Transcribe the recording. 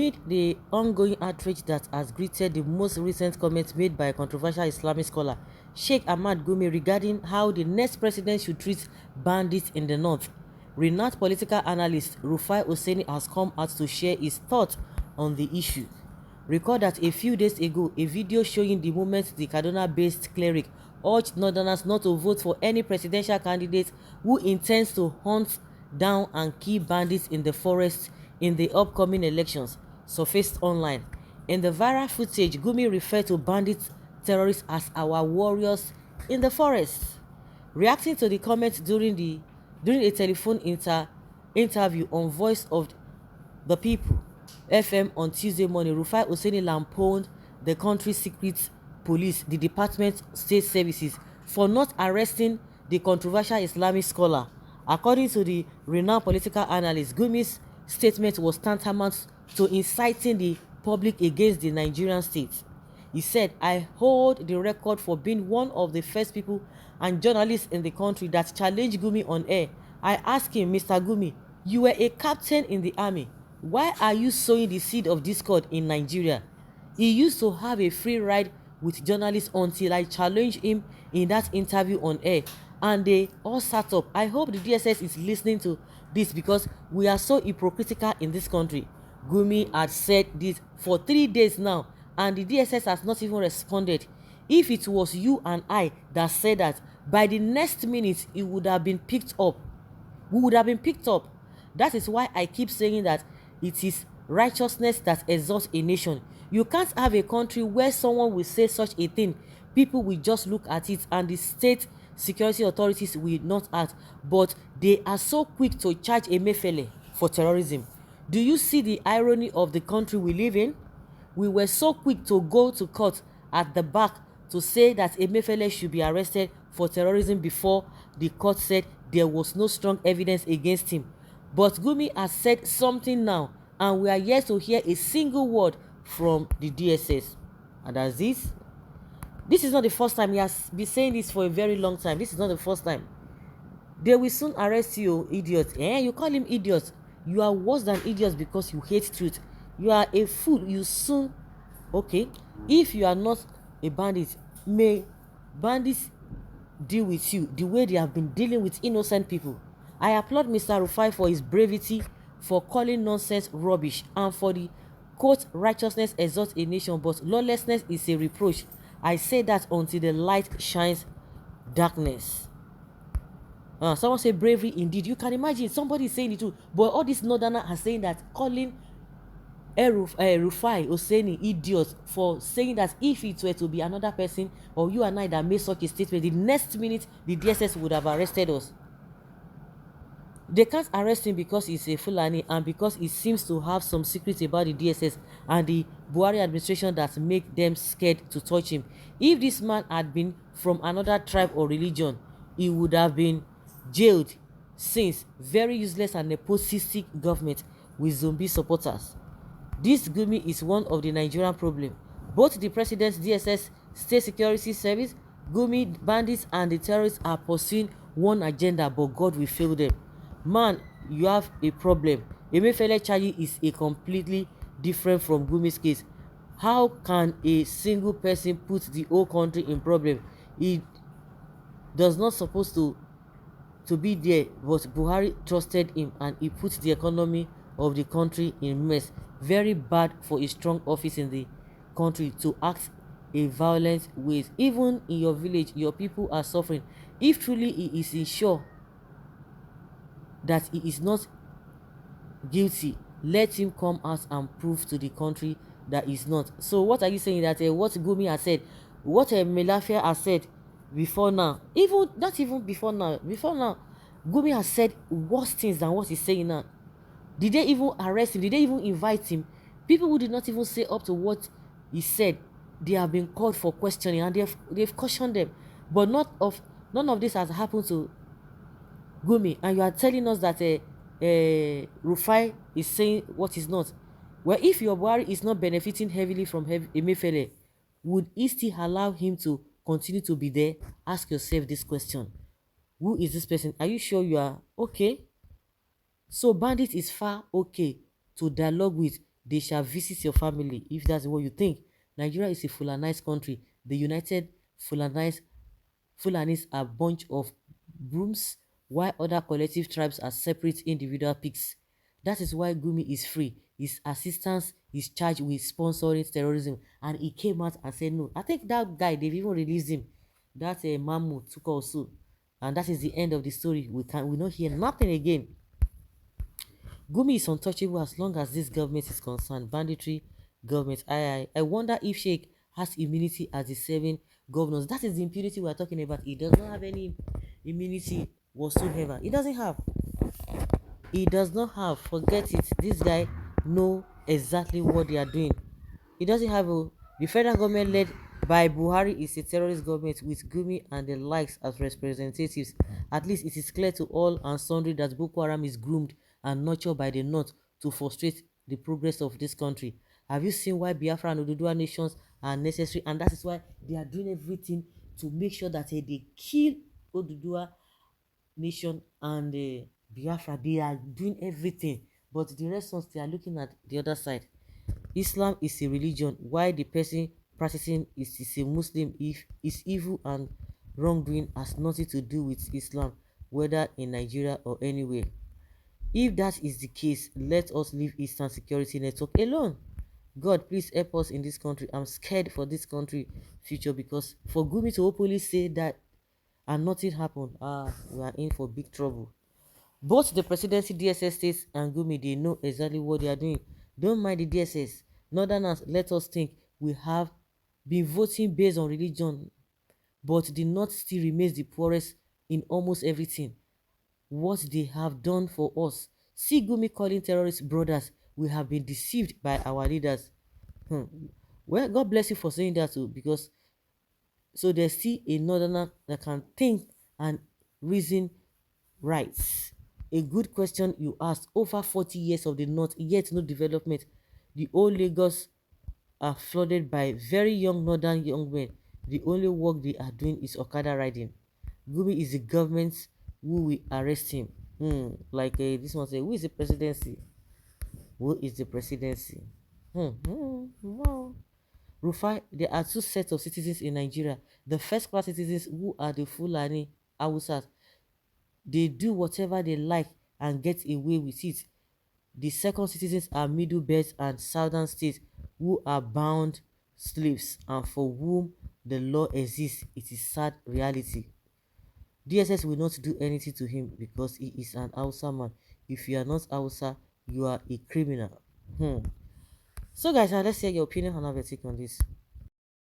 Amid the ongoing outrage that has greeted the most recent comments made by a controversial Islamic scholar, Sheikh Ahmad Gumi, regarding how the next president should treat bandits in the north, renowned political analyst Rufai Hosseini has come out to share his thoughts on the issue. Recall that a few days ago, a video showing the moment the Kaduna-based cleric urged northerners not to vote for any presidential candidate who intends to hunt down and kill bandits in the forest in the upcoming elections surfaced online. In the viral footage, Gumi referred to bandit terrorists as our warriors in the forest. Reacting to the comments during a telephone interview on Voice of the People FM on Tuesday morning, Rufai Hosseini lampooned the country's secret police, the Department of State Services, for not arresting the controversial Islamic scholar. According to the renowned political analyst, Gumi's statement was tantamount to inciting the public against the Nigerian state. He said, "I hold the record for being one of the first people and journalists in the country that challenged Gumi on air. I asked him, Mr. Gumi, you were a captain in the army. Why are you sowing the seed of discord in Nigeria?" He used to have a free ride with journalists until I challenged him in that interview on air, and they all sat up. I hope the DSS is listening to this because we are so hypocritical in this country. Gumi had said this for 3 days now, and the DSS has not even responded. If it was you and I that said that, by the next minute it would have been picked up. We would have been picked up. That is why I keep saying that it is righteousness that exalts a nation. You can't have a country where someone will say such a thing, people will just look at it, and the state security authorities will not act, but they are so quick to charge Emefiele for terrorism. Do you see the irony of the country we live in? We were so quick to go to court at the back to say that Emefiele should be arrested for terrorism before the court said there was no strong evidence against him. But Gumi has said something now, and we are yet to hear a single word from the DSS. And as this is not the first time. He has been saying this for a very long time. This is not the first time. They will soon arrest you, idiot. You call him idiot. You are worse than idiots because you hate truth. You are a fool. You soon, okay, if you are not a bandit, may bandits deal with you the way they have been dealing with innocent people. I applaud Mr. Rufai for his bravery, for calling nonsense rubbish, and for the quote, righteousness exalts a nation, but lawlessness is a reproach. I say that until the light shines darkness. Someone say bravery indeed. You can imagine somebody saying it too, but all these northerners are saying that, calling Rufai Hosseini idiot for saying that if it were to be another person or you and I that made such a statement, the next minute the DSS would have arrested us. They can't arrest him because he's a Fulani and because he seems to have some secrets about the DSS and the Buhari administration that make them scared to touch him. If this man had been from another tribe or religion, he would have been jailed since. Very useless and nepotistic government with zombie supporters. This Gumi is one of the Nigerian problem. Both the president's DSS, State Security Service, Gumi, bandits, and the terrorists are pursuing one agenda, but God will fail them. Man, you have a problem. Emefiele charge is a completely different from Gumi's case. How can a single person put the whole country in problem? He does not supposed to be there, but Buhari trusted him and he put the economy of the country in mess. Very bad for a strong office in the country to act a violent ways. Even in your village, your people are suffering. If truly he is sure that he is not guilty, let him come out and prove to the country that he's not. So what are you saying? That what Gumi has said, what Emefiele has said before now, even not even before now, Gumi has said worse things than what he's saying now. Did they even arrest him? Did they even invite him? People who did not even say up to what he said, they have been called for questioning and they've cautioned them. But none of this has happened to Gumi, and you are telling us that Rufai is saying what is not. Well, if your Buhari is not benefiting heavily from Emefiele, would he still allow him to continue to be there? Ask yourself this question. Who is this person? Are you sure you are okay? So bandit is far okay to dialogue with they shall visit your family if that's what you think. Nigeria is a Fulanized country. The United Fulanized Fulanis are a bunch of brooms, while other collective tribes are separate individual pigs. That is why Gumi is free. His assistance is charged with sponsoring terrorism, and he came out and said no. I think that guy, they've even released him. That's a Mamu took also, and that is the end of the story. We not hear nothing again. Gumi is untouchable as long as this government is concerned. Banditry government. I wonder if Sheikh has immunity as the serving governors. That is the impunity we are talking about. He does not have any immunity whatsoever. He doesn't have. He does not have. Forget it. This guy know exactly what they are doing. He doesn't have a. The federal government led by Buhari is a terrorist government with Gumi and the likes as representatives. At least it is clear to all and sundry that Boko Haram is groomed and nurtured by the North to frustrate the progress of this country. Have you seen why Biafra and Oduduwa nations are necessary? And that is why they are doing everything to make sure that they kill Oduduwa nation and Biafra. They are doing everything, but the rest ones, they are looking at the other side. Islam is a religion. Why the person practicing is a Muslim if is evil and wrongdoing has nothing to do with Islam, whether in Nigeria or anywhere. If that is the case, let us leave Eastern Security Network alone. God, please help us in this country. I'm scared for this country future, because for Gumi to openly say that and nothing happened, we are in for big trouble. Both the presidency, DSS states, and Gumi, they know exactly what they are doing. Don't mind the DSS. Northerners, let us think. We have been voting based on religion, but the North still remains the poorest in almost everything. What they have done for us. See Gumi calling terrorists brothers. We have been deceived by our leaders. Hmm. Well, God bless you for saying that too, because so there's still a northerner that can think and reason right. A good question you asked. Over 40 years of the North, yet no development. The old Lagos are flooded by very young northern young men. The only work they are doing is Okada riding. Gumi is the government who will arrest him. Like this one say, who is the presidency? Who is the presidency? Wow. Rufai, there are two sets of citizens in Nigeria. The first class citizens, who are the Fulani Hausas. They do whatever they like and get away with it. The second citizens are middle belts and southern states, who are bound slaves and for whom the law exists. It is sad reality. DSS will not do anything to him because he is an Hausa man. If you are not Hausa, you are a criminal. So guys, now let's hear your opinion and have a take on this.